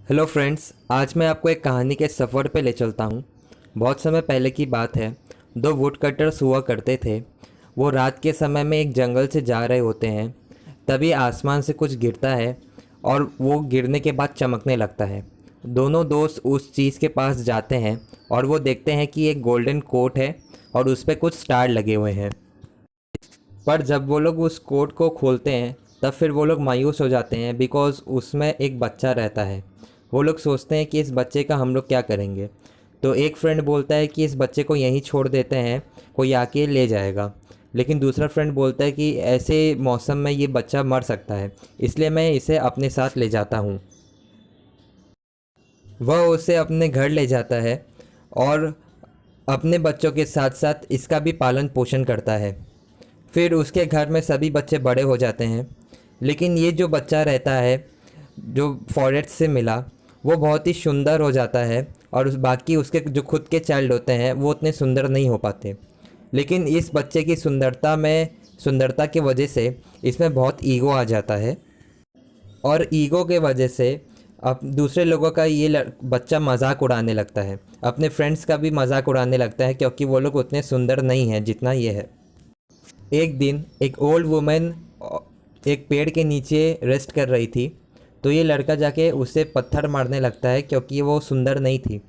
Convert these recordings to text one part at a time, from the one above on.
Hello friends, आज मैं आपको एक कहानी के सफ़र पे ले चलता हूँ। बहुत समय पहले की बात है। दो वुड कटर्स हुआ करते थे। वो रात के समय में एक जंगल से जा रहे होते हैं। तभी आसमान से कुछ गिरता है और वो गिरने के बाद चमकने लगता है। दोनों दोस्त उस चीज़ के पास जाते हैं और वो देखते हैं कि एक गोल्डन कोट है और उस पर कुछ स्टार लगे हुए हैं। पर जब वो लोग उस कोट को खोलते हैं तब फिर वो लोग मायूस हो जाते हैं, बिकॉज़ उसमें एक बच्चा रहता है। वो लोग सोचते हैं कि इस बच्चे का हम लोग क्या करेंगे। तो एक फ्रेंड बोलता है कि इस बच्चे को यहीं छोड़ देते हैं, कोई आके ले जाएगा। लेकिन दूसरा फ्रेंड बोलता है कि ऐसे मौसम में ये बच्चा मर सकता है, इसलिए मैं इसे अपने साथ ले जाता हूँ। वह उसे अपने घर ले जाता है और अपने बच्चों के साथ साथ इसका भी पालन पोषण करता है। फिर उसके घर में सभी बच्चे बड़े हो जाते हैं, लेकिन ये जो बच्चा रहता है जो फॉरेस्ट से मिला, वो बहुत ही सुंदर हो जाता है और बाकी उसके जो खुद के चाइल्ड होते हैं वो उतने सुंदर नहीं हो पाते। लेकिन इस बच्चे की सुंदरता की वजह से इसमें बहुत ईगो आ जाता है और ईगो के वजह से अब दूसरे लोगों का ये बच्चा मजाक उड़ाने लगता है। अपने फ्रेंड्स का भी मजाक उड़ाने लगता है, क्योंकि वो लोग उतने सुंदर नहीं हैं जितना ये है। एक दिन एक ओल्ड वुमेन एक पेड़ के नीचे रेस्ट कर रही थी। तो ये लड़का जाके उसे पत्थर मारने लगता है, क्योंकि वो सुंदर नहीं थी।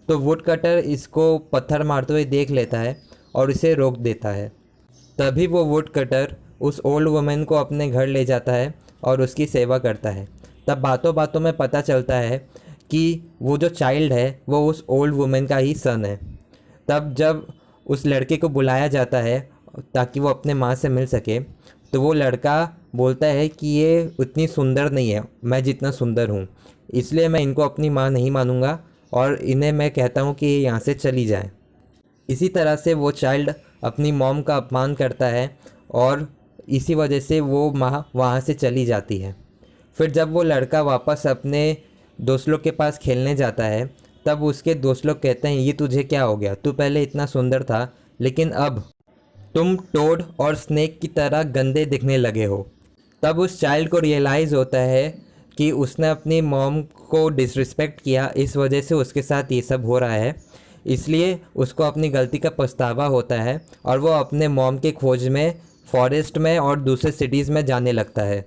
तो वुड कटर इसको पत्थर मारते हुए देख लेता है और इसे रोक देता है। तभी वो वुड कटर उस ओल्ड वुमेन को अपने घर ले जाता है और उसकी सेवा करता है। तब बातों बातों में पता चलता है कि वो जो चाइल्ड है वो उस ओल्ड वुमेन का ही सन है। तब जब उस लड़के को बुलाया जाता है ताकि वो अपने माँ से मिल सके, तो वो लड़का बोलता है कि ये उतनी सुंदर नहीं है मैं जितना सुंदर हूँ, इसलिए मैं इनको अपनी माँ नहीं मानूंगा और इन्हें मैं कहता हूँ कि ये यहाँ से चली जाए। इसी तरह से वो चाइल्ड अपनी मॉम का अपमान करता है और इसी वजह से वो माँ वहाँ से चली जाती है। फिर जब वो लड़का वापस अपने दोस्त लोग के पास खेलने जाता है, तब उसके दोस्त लोग कहते हैं, ये तुझे क्या हो गया, तू पहले इतना सुंदर था लेकिन अब तुम टोड और स्नेक की तरह गंदे दिखने लगे हो। तब उस चाइल्ड को रियलाइज़ होता है कि उसने अपनी मॉम को डिसरिस्पेक्ट किया, इस वजह से उसके साथ ये सब हो रहा है। इसलिए उसको अपनी गलती का पछतावा होता है और वो अपने मॉम के खोज में फॉरेस्ट में और दूसरे सिटीज़ में जाने लगता है।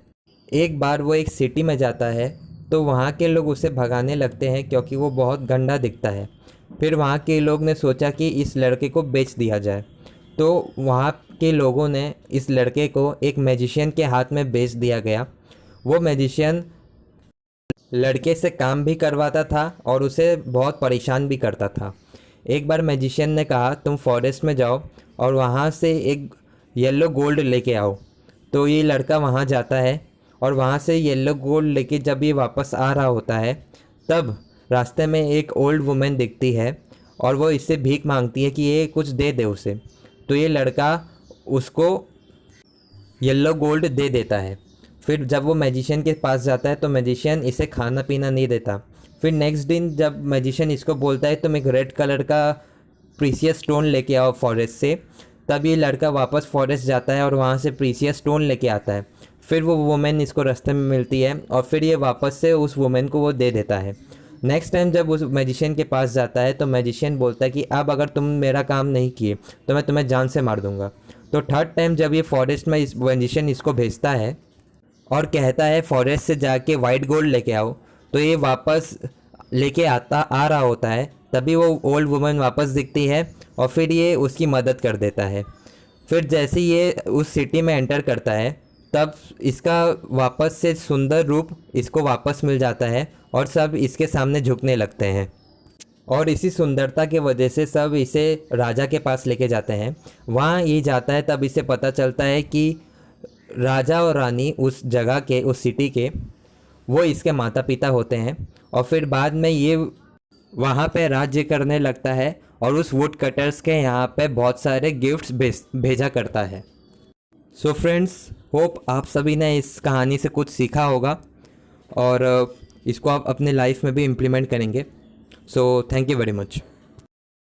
एक बार वो एक सिटी में जाता है तो वहाँ के लोग उसे भगाने लगते हैं, क्योंकि वो बहुत गंदा दिखता है। फिर वहाँ के लोग ने सोचा कि इस लड़के को बेच दिया जाए। तो वहाँ के लोगों ने इस लड़के को एक मैजिशियन के हाथ में बेच दिया गया। वो मैजिशियन लड़के से काम भी करवाता था और उसे बहुत परेशान भी करता था। एक बार मैजिशियन ने कहा, तुम फॉरेस्ट में जाओ और वहाँ से एक येलो गोल्ड लेके आओ। तो ये लड़का वहाँ जाता है और वहाँ से येलो गोल्ड लेके जब ये वापस आ रहा होता है, तब रास्ते में एक ओल्ड वुमेन दिखती है और वो इससे भीख मांगती है कि ये कुछ दे दे उसे। तो ये लड़का उसको येलो गोल्ड दे देता है। फिर जब वो मैजिशियन के पास जाता है तो मैजिशियन इसे खाना पीना नहीं देता। फिर नेक्स्ट दिन जब मैजिशियन इसको बोलता है तुम एक रेड कलर का प्रीसियस स्टोन लेके आओ फॉरेस्ट से, तब ये लड़का वापस फॉरेस्ट जाता है और वहाँ से प्रीसियस स्टोन लेके आता है। फिर वो वुमेन इसको रास्ते में मिलती है और फिर ये वापस से उस वुमेन को वो दे देता है। नेक्स्ट टाइम जब उस मैजिशियन के पास जाता है तो मैजिशियन बोलता है कि अब अगर तुम मेरा काम नहीं किए तो मैं तुम्हें जान से मार दूंगा। तो थर्ड टाइम जब ये फॉरेस्ट में इस मैजिशियन इसको भेजता है और कहता है फॉरेस्ट से जाके वाइट गोल्ड लेके आओ, तो ये वापस लेके आ रहा होता है। तभी वो ओल्ड वुमन वापस दिखती है और फिर ये उसकी मदद कर देता है। फिर जैसे ये उस सिटी में एंटर करता है तब इसका वापस से सुंदर रूप इसको वापस मिल जाता है और सब इसके सामने झुकने लगते हैं। और इसी सुंदरता के वजह से सब इसे राजा के पास लेके जाते हैं। वहाँ ये जाता है तब इसे पता चलता है कि राजा और रानी उस जगह के, उस सिटी के, वो इसके माता पिता होते हैं। और फिर बाद में ये वहाँ पे राज्य करने लगता है और उस वुड कटर्स के यहाँ पे बहुत सारे गिफ्ट्स भेजा करता है। सो फ्रेंड्स, होप आप सभी ने इस कहानी से कुछ सीखा होगा और इसको आप अपने लाइफ में भी इम्प्लीमेंट करेंगे। So thank you very much.